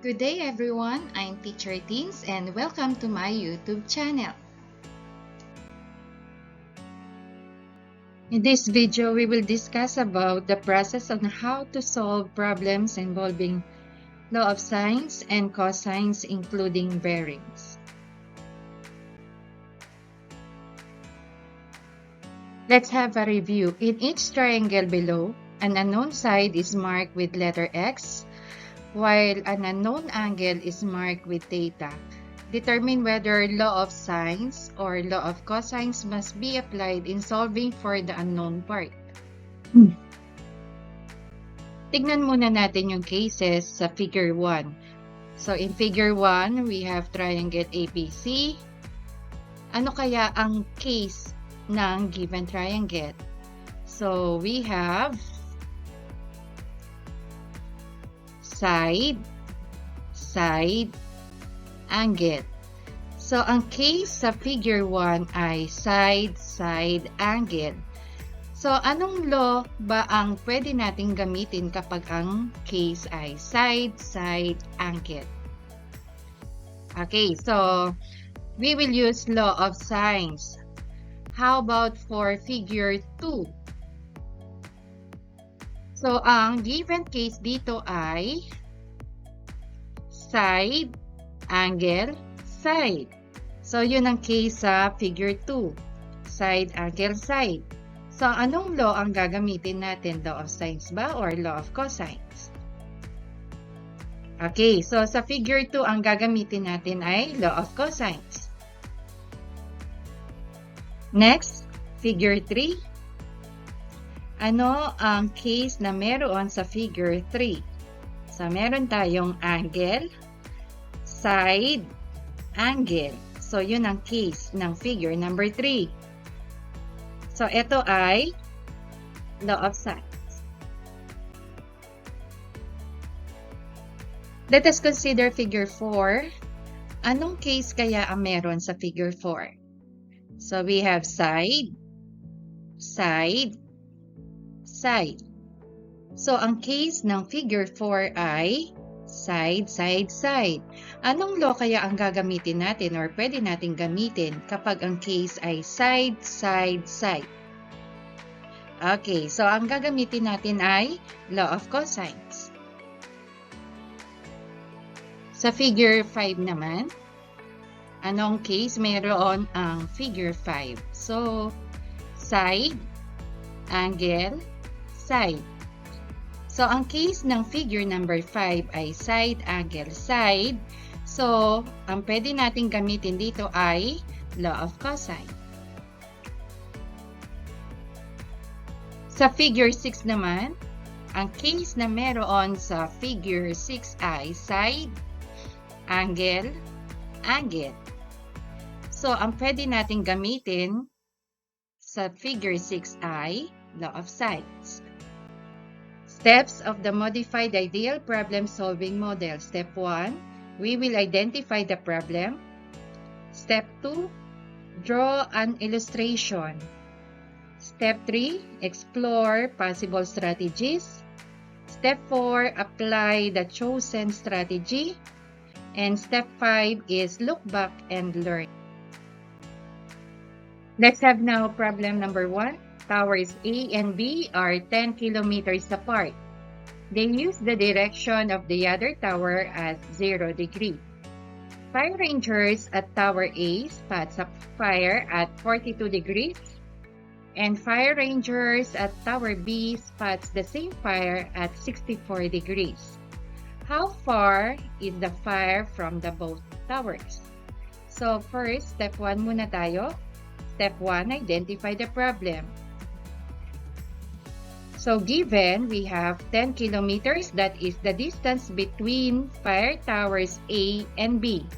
Good day everyone, I'm Teacher Teens and welcome to my YouTube channel. In this video, we will discuss about the process on how to solve problems involving law of sines and cosines including bearings. Let's have a review. In each triangle below, an unknown side is marked with letter X, while an unknown angle is marked with theta. Determine whether law of sines or law of cosines must be applied in solving for the unknown part. Tignan muna natin yung cases sa figure 1. So in figure 1, we have triangle ABC. Ano kaya ang case ng given triangle? So we have side, angle. So, ang case sa figure 1 ay side, angle. So, anong law ba ang pwede nating gamitin kapag ang case ay side, angle? Okay, so, we will use law of sines. How about for figure 2? So, ang given case dito ay side, angle, side. So, yun ang case sa figure 2. Side, angle, side. So, anong law ang gagamitin natin? Law of sines ba or law of cosines? Okay, so sa figure 2, ang gagamitin natin ay law of cosines. Next, figure 3. Ano ang case na meron sa figure 3? So, meron tayong angle, side, angle. So, yun ang case ng figure number 3. So, ito ay law of sines. Let us consider figure 4. Anong case kaya ang meron sa figure 4? So, we have side, side. So, ang case ng figure 4 ay side. Anong law kaya ang gagamitin natin or pwede natin gamitin kapag ang case ay side. Okay, so ang gagamitin natin ay law of cosines. Sa figure 5 naman, anong case mayroon ang figure 5? So, side, angle, side. So, ang case ng figure number 5 ay side, angle, side. So, ang pwede natin gamitin dito ay law of cosine. Sa figure 6 naman, ang case na meron sa figure 6 ay side, angle, angle. So, ang pwede natin gamitin sa figure 6 ay law of sines. Steps of the modified ideal problem solving model. Step 1, we will identify the problem. Step 2, draw an illustration. Step 3, explore possible strategies. Step 4, apply the chosen strategy. And step 5 is look back and learn. Let's have now problem number 1. Towers A and B are 10 kilometers apart. They use the direction of the other tower at 0 degree. Fire rangers at Tower A spots a fire at 42 degrees, and fire rangers at Tower B spots the same fire at 64 degrees. How far is the fire from the both towers? So first, step 1 muna tayo. Step 1, identify the problem. So given, we have 10 kilometers, that is the distance between fire towers A and B.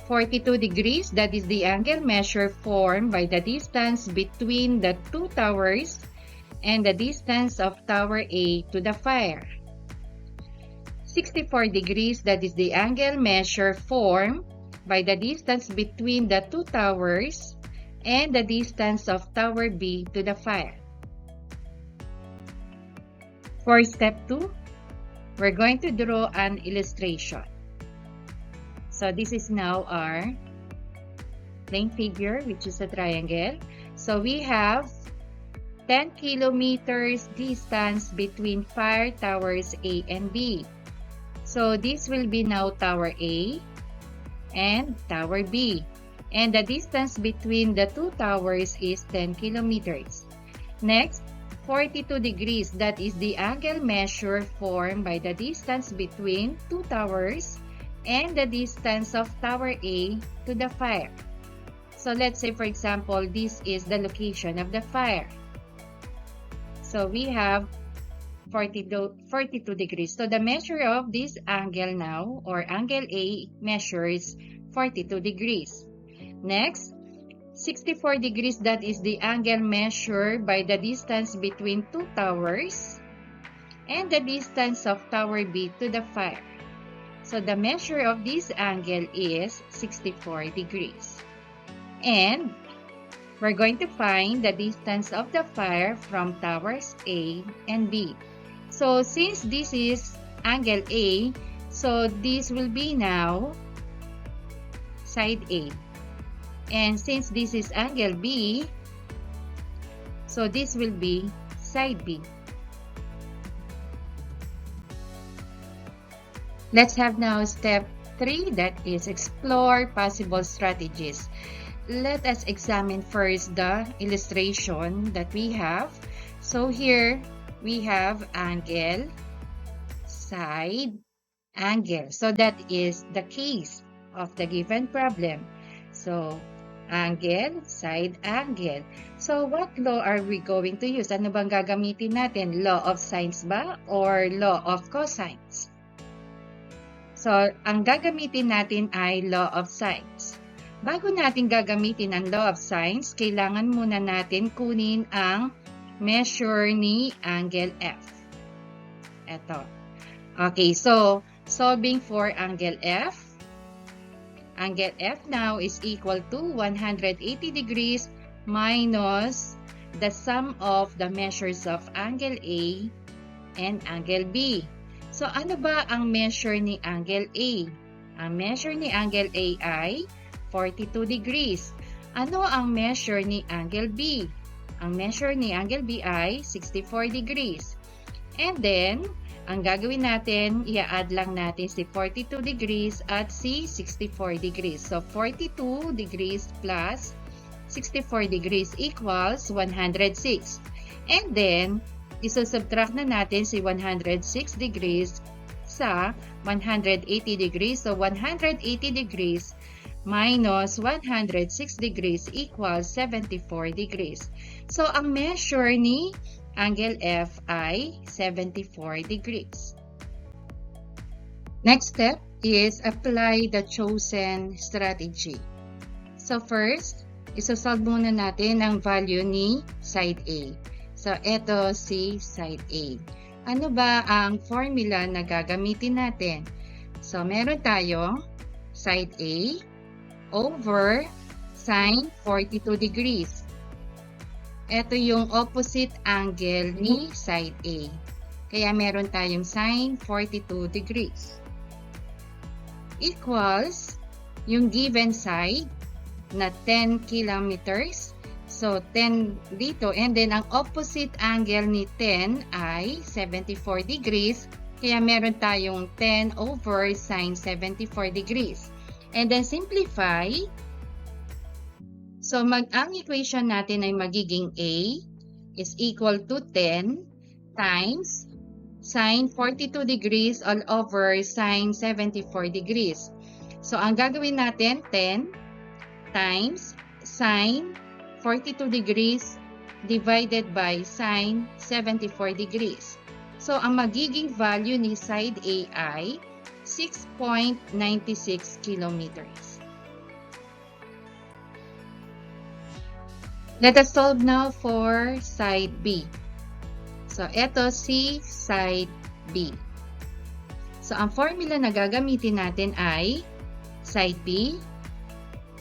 42 degrees, that is the angle measure formed by the distance between the two towers and the distance of Tower A to the fire. 64 degrees, that is the angle measure formed by the distance between the two towers and the distance of Tower B to the fire. For step 2, we're going to draw an illustration. So this is now our plane figure, which is a triangle. So we have 10 kilometers distance between fire towers A and B. So this will be now Tower A and Tower B. And the distance between the two towers is 10 kilometers. Next, 42 degrees, that is the angle measure formed by the distance between two towers and the distance of Tower A to the fire. So let's say, for example, this is the location of the fire. So we have 42 degrees. So the measure of this angle now, or angle A, measures 42 degrees. Next, 64 degrees, that is the angle measured by the distance between two towers and the distance of Tower B to the fire. So the measure of this angle is 64 degrees. And we're going to find the distance of the fire from towers A and B. So since this is angle A, so this will be now side A. And since this is angle B, so this will be side B. Let's have now step 3, that is explore possible strategies. Let us examine first the illustration that we have. So here we have angle, side, angle. So that is the case of the given problem. So angle, side, angle. So what law are we going to use? Ano bang gagamitin natin? Law of sines ba or law of cosines? So ang gagamitin natin ay law of sines. Bago natin gagamitin ang law of sines, kailangan muna natin kunin ang measure ni angle F. Ito. Okay, so solving for angle F. Angle F now is equal to 180 degrees minus the sum of the measures of angle A and angle B. So ano ba ang measure ni angle A? Ang measure ni angle A ay 42 degrees. Ano ang measure ni angle B? Ang measure ni angle B ay 64 degrees. And then, ang gagawin natin, i-add lang natin si 42 degrees at si 64 degrees. So, 42 degrees plus 64 degrees equals 106. And then, isusubtract na natin si 106 degrees sa 180 degrees. So, 180 degrees minus 106 degrees equals 74 degrees. So, ang measure ni angle F ay 74 degrees. Next step is apply the chosen strategy. So, first, isosolve muna natin ang value ni side A. So, ito si side A. Ano ba ang formula na gagamitin natin? So, meron tayong side A over sine 42 degrees. Ito yung opposite angle ni side A. Kaya meron tayong sine 42 degrees. Equals yung given side na 10 kilometers. So, 10 dito. And then, ang opposite angle ni 10 ay 74 degrees. Kaya meron tayong 10 over sine 74 degrees. And then simplify. So ang equation natin ay magiging A is equal to 10 times sine 42 degrees all over sine 74 degrees. So ang gagawin natin 10 times sine 42 degrees divided by sine 74 degrees. So ang magiging value ni side A ay 6.96 kilometers. Let us solve now for side B. So, ito si side B. So, ang formula na gagamitin natin ay side B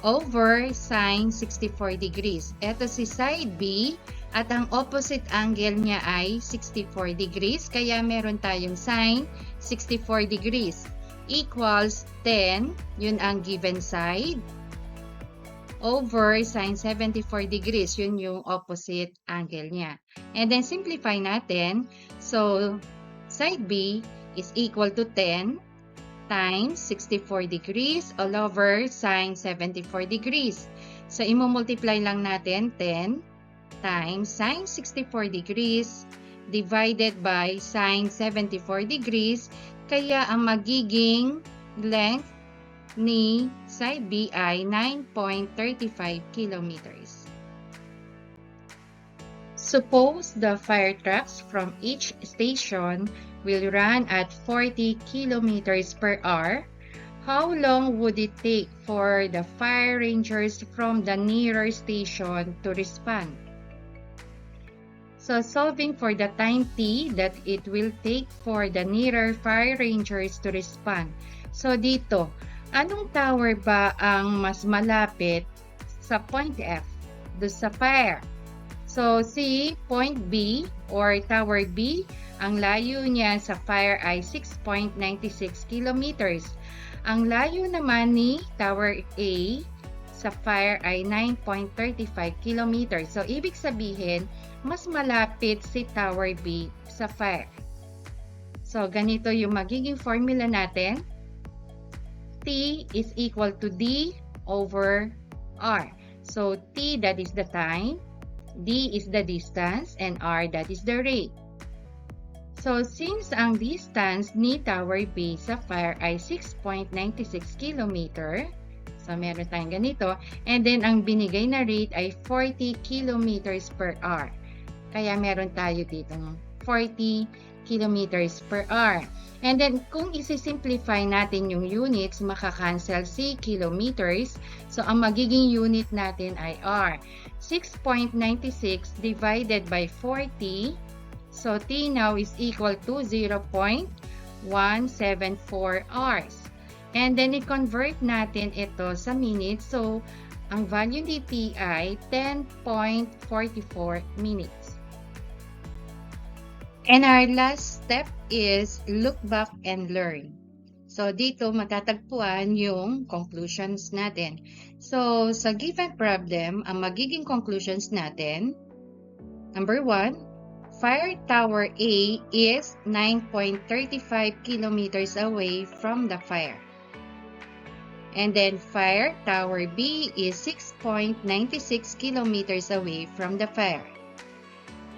over sine 64 degrees. Ito si side B at ang opposite angle niya ay 64 degrees. Kaya meron tayong sine 64 degrees equals 10, yun ang given side, over sine 74 degrees, yun yung opposite angle niya. And then simplify natin. So, side B is equal to 10 times 64 degrees all over sine 74 degrees. So, imumultiply lang natin 10 times sine 64 degrees divided by sine 74 degrees. Kaya ang magiging length ni side B ay 9.35 kilometers. Suppose the fire trucks from each station will run at 40 kilometers per hour. How long would it take for the fire rangers from the nearer station to respond? So, solving for the time t that it will take for the nearer fire rangers to respond. So, dito, anong tower ba ang mas malapit sa point F, do sa fire? So, si point B or tower B, ang layo niya sa fire ay 6.96 kilometers. Ang layo naman ni tower A sa fire ay 9.35 kilometers. So, ibig sabihin, mas malapit si tower B sa fire. So, ganito yung magiging formula natin. T is equal to D over R. So, T, that is the time, D is the distance, and R, that is the rate. So, since ang distance ni tower B sa fire ay 6.96 kilometer, so meron tayong ganito, and then ang binigay na rate ay 40 kilometers per hour. Kaya meron tayo dito 40 kilometers per hour. And then, kung isi-simplify natin yung units, makakancel si kilometers. So, ang magiging unit natin ay R. 6.96 divided by 40. So, T now is equal to 0.174 hours. And then, i-convert natin ito sa minutes. So, ang value ni T ay 10.44 minutes. And our last step is look back and learn. So, dito matatagpuan yung conclusions natin. So, sa given problem, ang magiging conclusions natin, number 1, fire tower A is 9.35 kilometers away from the fire. And then, fire tower B is 6.96 kilometers away from the fire.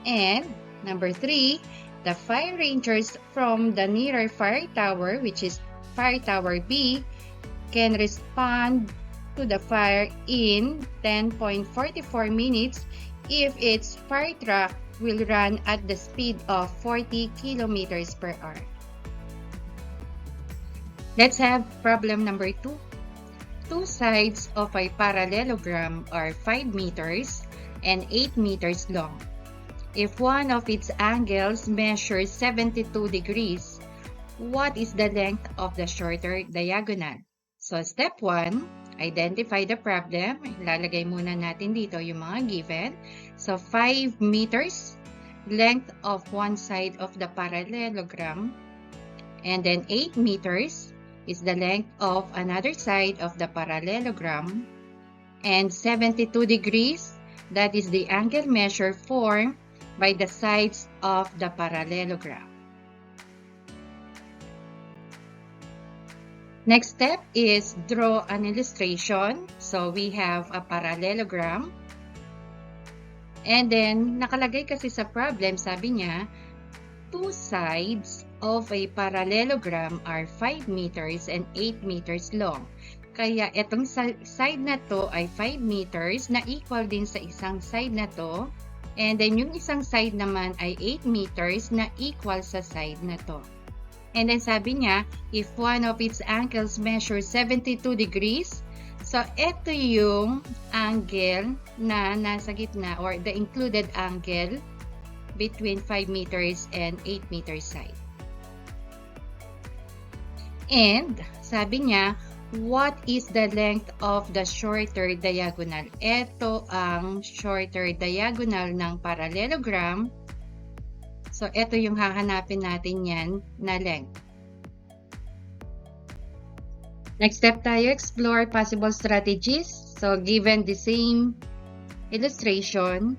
And number 3, the fire rangers from the nearer fire tower, which is fire tower B, can respond to the fire in 10.44 minutes if its fire truck will run at the speed of 40 kilometers per hour. Let's have problem number 2. Two sides of a parallelogram are 5 meters and 8 meters long. If one of its angles measures 72 degrees, what is the length of the shorter diagonal? So, step 1, identify the problem. Ilalagay muna natin dito yung mga given. So, 5 meters, length of one side of the parallelogram. And then 8 meters is the length of another side of the parallelogram. And 72 degrees, that is the angle measure formed by the sides of the parallelogram. Next step is draw an illustration. So, we have a parallelogram. And then, nakalagay kasi sa problem, sabi niya, two sides of a parallelogram are 5 meters and 8 meters long. Kaya, itong side na to ay 5 meters na equal din sa isang side na to. And then, yung isang side naman ay 8 meters na equal sa side na to. And then, sabi niya, if one of its angles measures 72 degrees, so, ito yung angle na nasa gitna or the included angle between 5 meters and 8 meters side. And, sabi niya, what is the length of the shorter diagonal? Ito ang shorter diagonal ng parallelogram. So, ito yung hahanapin natin yan na length. Next step tayo, explore possible strategies. So, given the same illustration,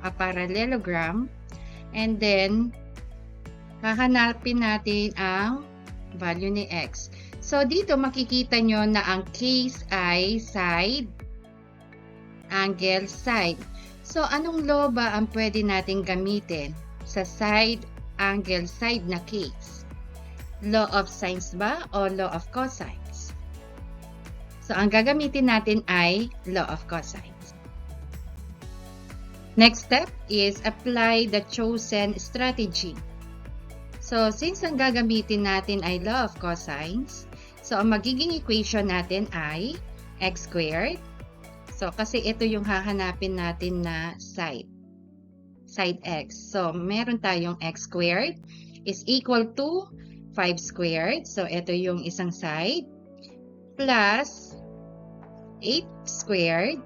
a parallelogram, and then, hahanapin natin ang value ni x. So, dito makikita nyo na ang case ay side, angle, side. So, anong law ba ang pwede natin gamitin sa side, angle, side na case? Law of sines ba o law of cosines? So, ang gagamitin natin ay law of cosines. Next step is apply the chosen strategy. So, since ang gagamitin natin ay law of cosines, so ang magiging equation natin ay x squared. So, kasi ito yung hahanapin natin na side x. So, meron tayong x squared is equal to 5 squared. So, ito yung isang side. Plus 8 squared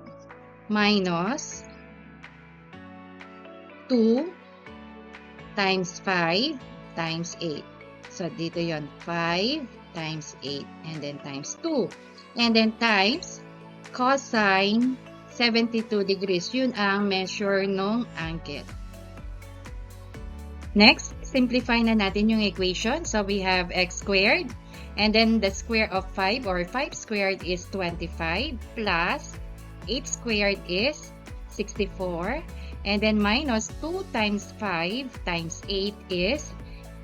minus 2 times 5 times 8. So, dito yon 5 times 8 and then times 2. And then times cosine 72 degrees. Yun ang measure ng angle. Next, simplify na natin yung equation. So, we have x squared. And then the square of 5 or 5 squared is 25 plus 8 squared is 64. And then minus 2 times 5 times 8 is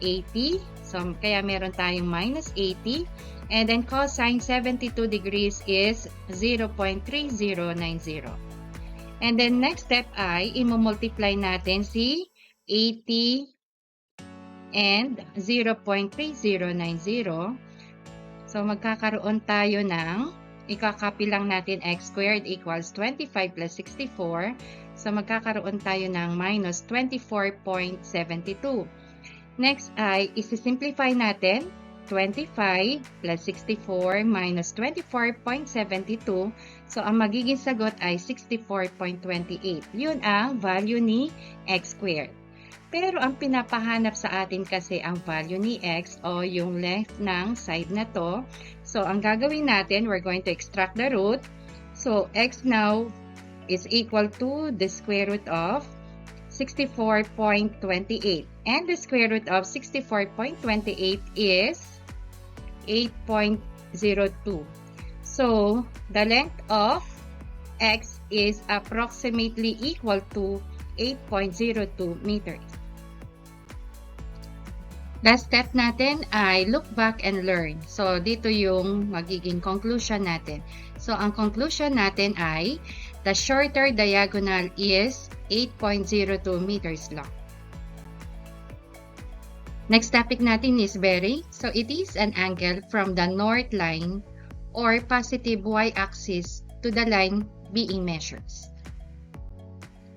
80. So, kaya meron tayong minus 80. And then cosine 72 degrees is 0.3090. And then next step ay i-multiply natin si 80 and 0.3090. So, magkakaroon tayo ng, ikakopy lang natin x squared equals 25 plus 64. So, magkakaroon tayo ng minus 24.72. Next ay isi-simplify natin. 25 plus 64 minus 24.72. So, ang magiging sagot ay 64.28. Yun ang value ni x squared. Pero ang pinapahanap sa atin kasi ang value ni x o yung length ng side na to. So, ang gagawin natin, we're going to extract the root. So, x now is equal to the square root of 64.28. And the square root of 64.28 is 8.02. So, the length of x is approximately equal to 8.02 meters. Last step natin ay look back and learn. So, dito yung magiging conclusion natin. So, ang conclusion natin ay the shorter diagonal is 8.02 meters long. Next topic natin is bearing. So, it is an angle from the north line or positive y-axis to the line being measured.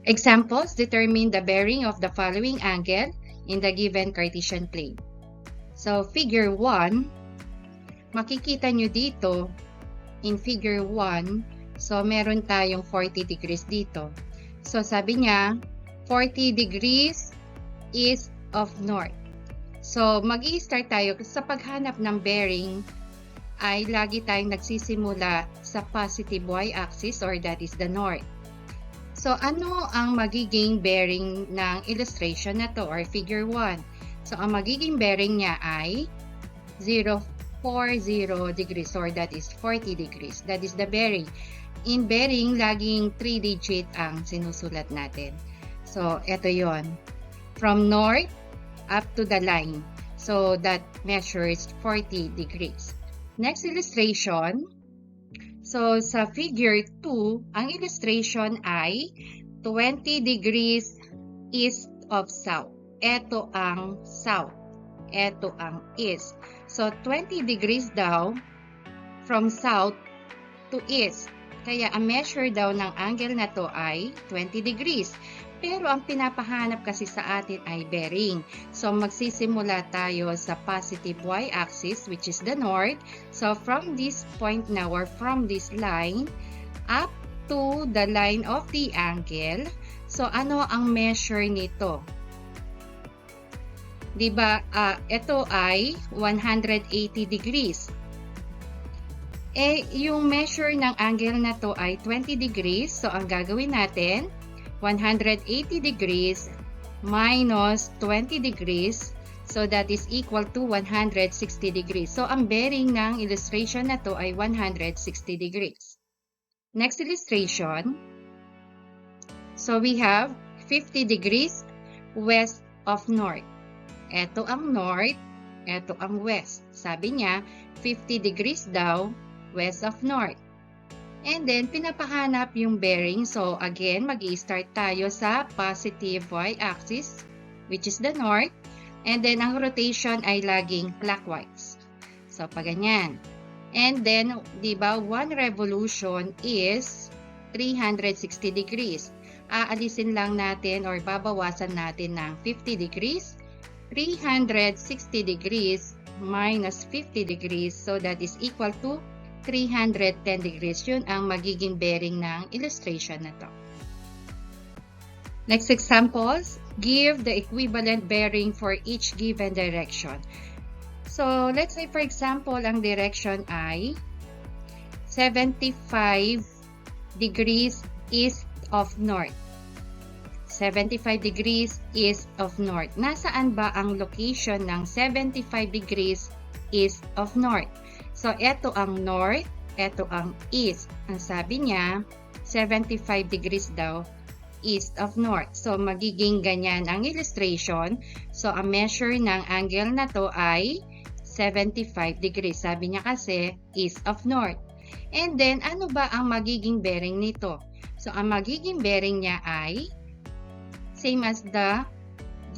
Examples, determine the bearing of the following angle in the given Cartesian plane. So, figure 1, makikita nyo dito, in figure 1, so meron tayong 40 degrees dito. So, sabi niya, 40 degrees east of north. So, mag-i-start tayo sa paghanap ng bearing ay lagi tayong nagsisimula sa positive y-axis or that is the north. So, ano ang magiging bearing ng illustration na to or figure 1? So, ang magiging bearing niya ay 040 degrees or that is 40 degrees. That is the bearing. In bearing, laging 3 digit ang sinusulat natin. So, ito yon. From north up to the line. So, that measures 40 degrees. Next illustration. So, sa figure 2, ang illustration ay 20 degrees east of south. Ito ang south. Ito ang east. So, 20 degrees daw from south to east. Kaya, ang measure daw ng angle na to ay 20 degrees. Pero, ang pinapahanap kasi sa atin ay bearing. So, magsisimula tayo sa positive y-axis, which is the north. So, from this point now, or from this line, up to the line of the angle. So, ano ang measure nito? Diba, ito ay 180 degrees. Yung measure ng angle na to ay 20 degrees. So, ang gagawin natin, 180 degrees minus 20 degrees. So, that is equal to 160 degrees. So, ang bearing ng illustration na to ay 160 degrees. Next illustration. So, we have 50 degrees west of north. Ito ang north, ito ang west. Sabi niya, 50 degrees daw west of north. And then, pinapahanap yung bearing. So, again, mag-i-start tayo sa positive y-axis, which is the north. And then, ang rotation ay laging clockwise. So, paganyan. And then, di ba, one revolution is 360 degrees. Aalisin lang natin or babawasan natin ng 50 degrees. 360 degrees minus 50 degrees. So, that is equal to 310 degrees. Yun ang magiging bearing ng illustration na to. Next examples, give the equivalent bearing for each given direction. So, let's say for example, ang direction ay 75 degrees east of north. 75 degrees east of north. Nasaan ba ang location ng 75 degrees east of north? So, ito ang north, ito ang east. Ang sabi niya, 75 degrees daw east of north. So, magiging ganyan ang illustration. So, ang measure ng angle na to ay 75 degrees. Sabi niya kasi east of north. And then, ano ba ang magiging bearing nito? So, ang magiging bearing niya ay same as the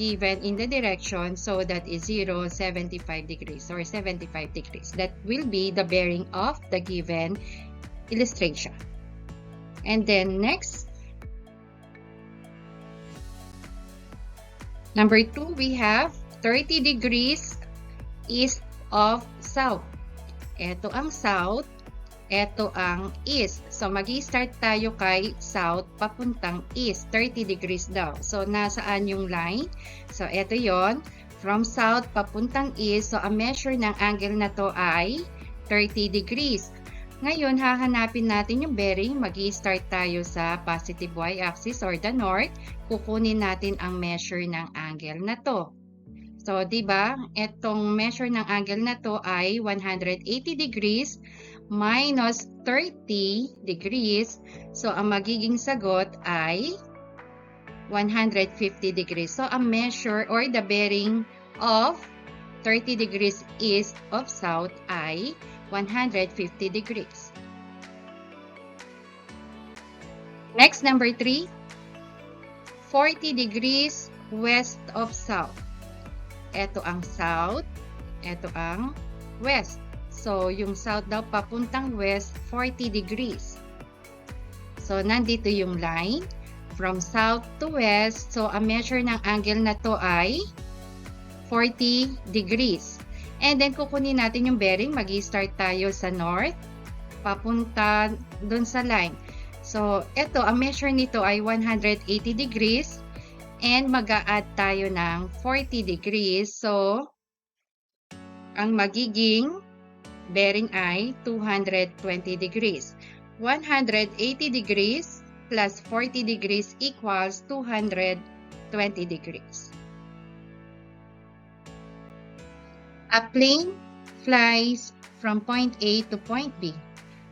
given in the direction. So, that is 0, 75 degrees or 75 degrees. That will be the bearing of the given illustration. And then, next, number 2, we have 30 degrees east of south. Ito ang south, ito ang east. So, mag-i-start tayo kay south papuntang east. 30 degrees daw. So, nasaan yung line? So, ito yon. From south papuntang east. So, ang measure ng angle na to ay 30 degrees. Ngayon, hahanapin natin yung bearing. Mag-i-start tayo sa positive y-axis or the north. Kukunin natin ang measure ng angle na to. So, di ba? Itong measure ng angle na to ay 180 degrees minus 30 degrees. So, ang magiging sagot ay 150 degrees. So, ang measure or the bearing of 30 degrees east of south ay 150 degrees. Next, number 3, 40 degrees west of south. Ito ang south, ito ang west. So, yung south daw papuntang west, 40 degrees. So, nandito yung line from south to west. So, ang measure ng angle na to ay 40 degrees. And then, kukunin natin yung bearing. Mag-i-start tayo sa north, papunta dun sa line. So, ito, ang measure nito ay 180 degrees. And mag-a-add tayo ng 40 degrees. So, ang magiging bearing ay 220 degrees. 180 degrees plus 40 degrees equals 220 degrees. A plane flies from point A to point B,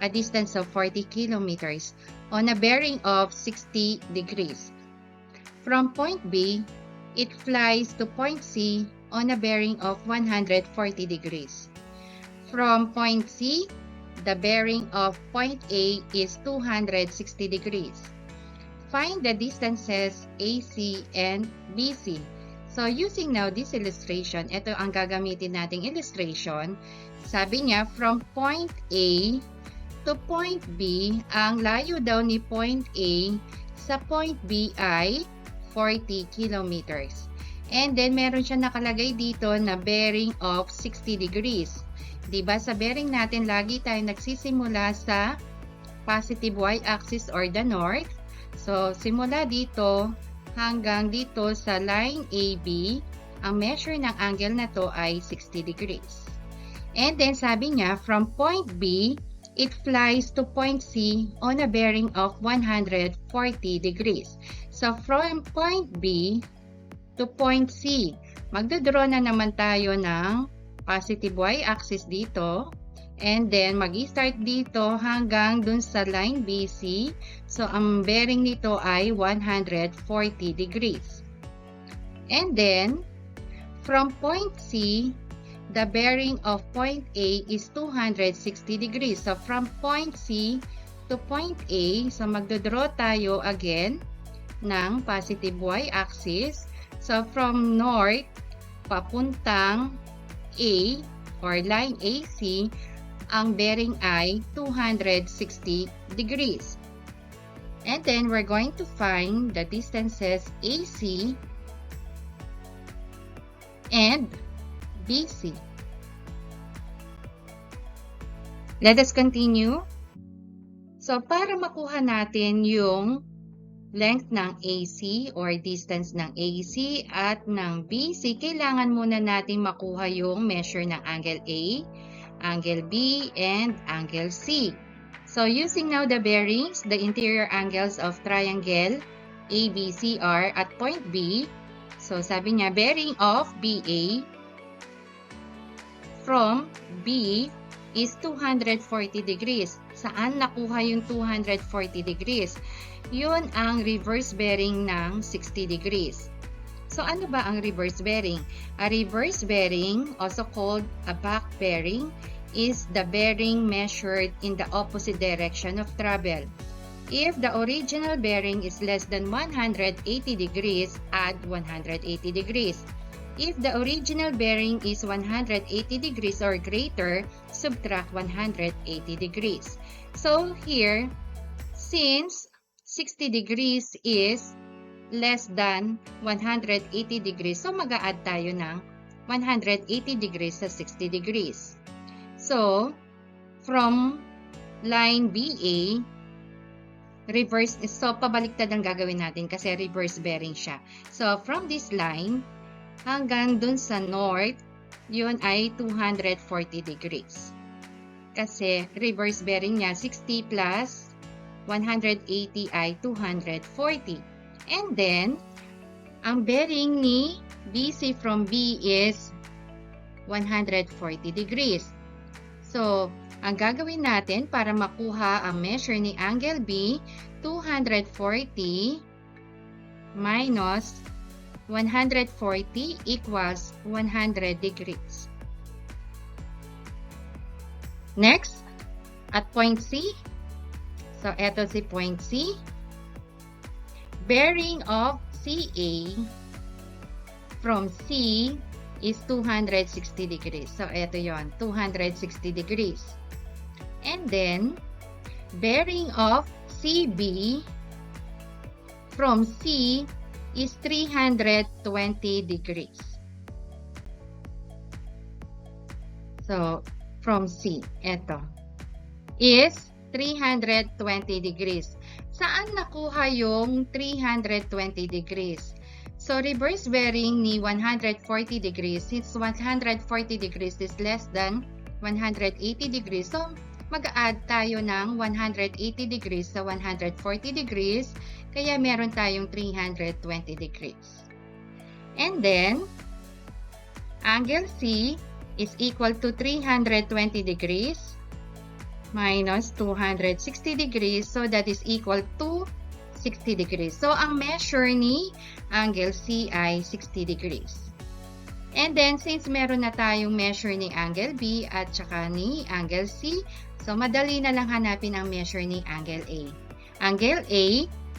a distance of 40 kilometers, on a bearing of 60 degrees. From point B, it flies to point C on a bearing of 140 degrees. From point C, the bearing of point A is 260 degrees. Find the distances AC and BC. So, using now this illustration, ito ang gagamitin nating illustration. Sabi niya, from point A to point B, ang layo daw ni point A sa point B ay 40 kilometers. And then, meron siya nakalagay dito na bearing of 60 degrees. Diba, sa bearing natin, lagi tayo nagsisimula sa positive y-axis or the north. So, simula dito hanggang dito sa line AB, ang measure ng angle na to ay 60 degrees. And then, sabi niya, from point B, it flies to point C on a bearing of 140 degrees. So from point B to point C, magdodraw na naman tayo ng positive y-axis dito. And then, mag-start dito hanggang dun sa line BC. So, ang bearing nito ay 140 degrees. And then, from point C, the bearing of point A is 260 degrees. So, from point C to point A, so magdodraw tayo again ng positive y-axis. So, from north, papuntang A or line AC, ang bearing ay 260 degrees. And then, we're going to find the distances AC and BC. Let us continue. So, para makuha natin yung length ng AC or distance ng AC at ng BC, kailangan muna natin makuha yung measure ng angle A, angle B, and angle C. So, using now the bearings, the interior angles of triangle ABC are at point B. So, sabi niya, bearing of BA from B is 240 degrees. Saan nakuha yung 240 degrees? Yun ang reverse bearing ng 60 degrees. So, ano ba ang reverse bearing? A reverse bearing, also called a back bearing, is the bearing measured in the opposite direction of travel. If the original bearing is less than 180 degrees, add 180 degrees. If the original bearing is 180 degrees or greater, subtract 180 degrees. So, here, since 60 degrees is less than 180 degrees. So, mag-a-add tayo ng 180 degrees sa 60 degrees. So, from line BA, reverse, so pabaliktad ang gagawin natin kasi reverse bearing siya. So, from this line, hanggang dun sa north, yun ay 240 degrees. Kasi reverse bearing niya, 60 plus 180 ay 240. And then, ang bearing ni BC from B is 140 degrees. So, ang gagawin natin para makuha ang measure ni angle B, 240 minus 140 equals 100 degrees. Next, at point C. So, eto si point C. Bearing of CA from C is 260 degrees. So, eto yon, 260 degrees. And then, bearing of CB from C is 320 degrees. So, from C, eto, is 320 degrees. Saan nakuha yung 320 degrees? So, reverse bearing ni 140 degrees, since 140 degrees is less than 180 degrees, so mag-add tayo ng 180 degrees sa 140 degrees, kaya meron tayong 320 degrees. And then, angle C is equal to 320 degrees minus 260 degrees, so that is equal to 60 degrees. So, ang measure ni angle C ay 60 degrees. And then, since meron na tayong measure ni angle B at saka ni angle C, so madali na lang hanapin ang measure ni angle A. Angle A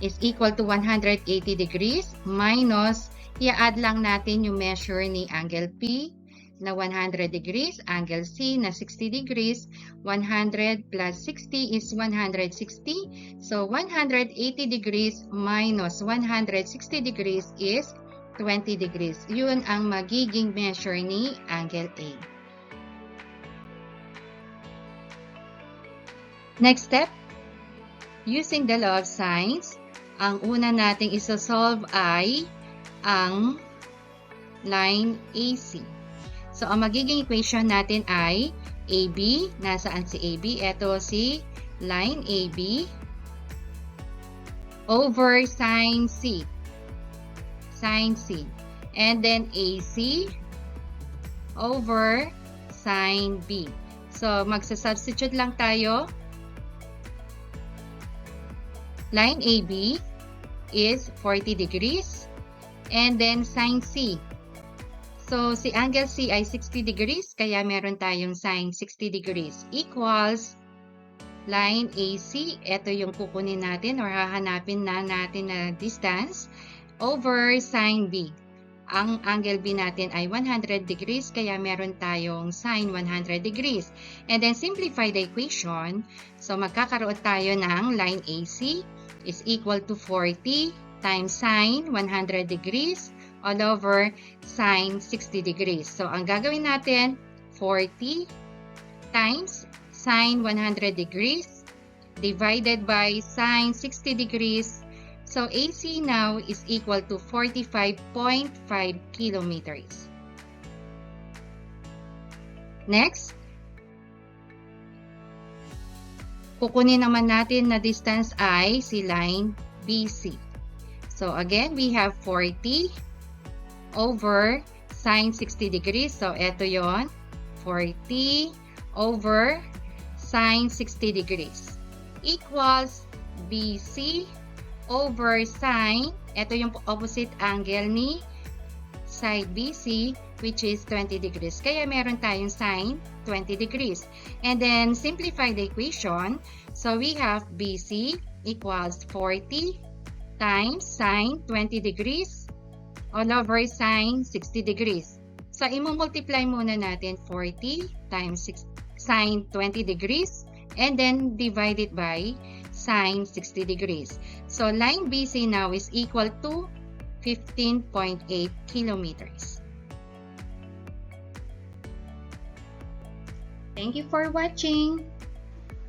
is equal to 180 degrees minus, i-add lang natin yung measure ni angle P na 100 degrees, angle C na 60 degrees, 100 plus 60 is 160. So, 180 degrees minus 160 degrees is 20 degrees. Yun ang magiging measure ni angle A. Next step, using the law of sines, ang una nating isosolve ay ang line AC. So, ang magiging equation natin ay AB. Nasaan si AB? Ito si line AB over sine C. Sine C. And then AC over sine B. So, magsa-substitute lang tayo. Line AB is 40 degrees. And then sine C. So, si angle C ay 60 degrees, kaya meron tayong sine 60 degrees equals line AC. Ito yung kukunin natin or hahanapin na natin na distance over sine B. Ang angle B natin ay 100 degrees, kaya meron tayong sine 100 degrees. And then, simplify the equation. So, magkakaroon tayo ng line AC is equal to 40 times sine 100 degrees all over sine 60 degrees. So, ang gagawin natin, 40 times sine 100 degrees divided by sine 60 degrees. So, AC now is equal to 45.5 kilometers. Next, kukunin naman natin na distance ay si line BC. So, again, we have 40 over sine 60 degrees. So, ito yon, 40 over sine 60 degrees equals BC over sine, ito yung opposite angle ni side BC, which is 20 degrees. Kaya meron tayong sine 20 degrees. And then, simplify the equation. So, we have BC equals 40 times sine 20 degrees all over sine 60 degrees. So, i-multiply muna natin 40 times sine 20 degrees and then divide it by sine 60 degrees. So, line BC now is equal to 15.8 kilometers. Thank you for watching.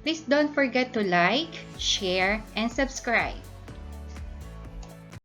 Please don't forget to like, share, and subscribe.